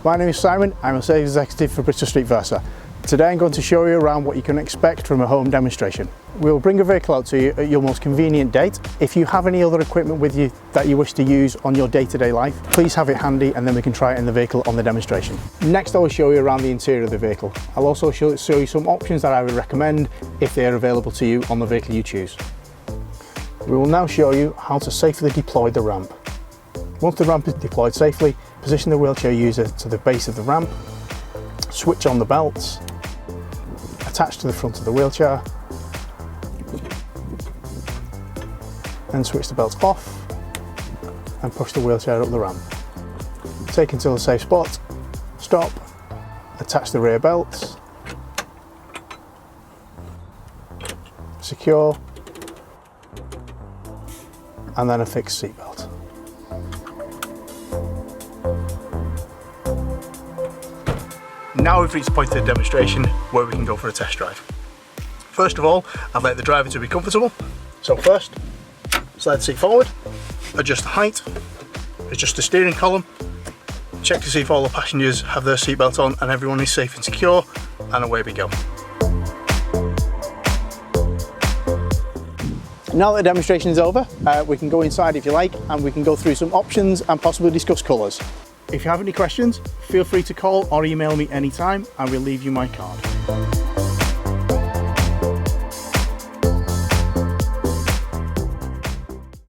My name is Simon, I'm a sales executive for Bristol Street Versa. Today I'm going to show you around what you can expect from a home demonstration. We'll bring a vehicle out to you at your most convenient date. If you have any other equipment with you that you wish to use on your day-to-day life, please have it handy and then we can try it in the vehicle on the demonstration. Next I will show you around the interior of the vehicle. I'll also show you some options that I would recommend if they are available to you on the vehicle you choose. We will now show you how to safely deploy the ramp. Once the ramp is deployed safely, position the wheelchair user to the base of the ramp, switch on the belts, attach to the front of the wheelchair, and switch the belts off and push the wheelchair up the ramp. Take until a safe spot, stop, attach the rear belts, secure, and then a fixed seat belt. Now we've reached the point of the demonstration where we can go for a test drive. First of all, I'd like the driver to be comfortable. So first, slide the seat forward, adjust the height, adjust the steering column, check to see if all the passengers have their seatbelt on and everyone is safe and secure, and away we go. Now that the demonstration is over, we can go inside if you like, and we can go through some options and possibly discuss colours. If you have any questions, feel free to call or email me anytime and we'll leave you my card.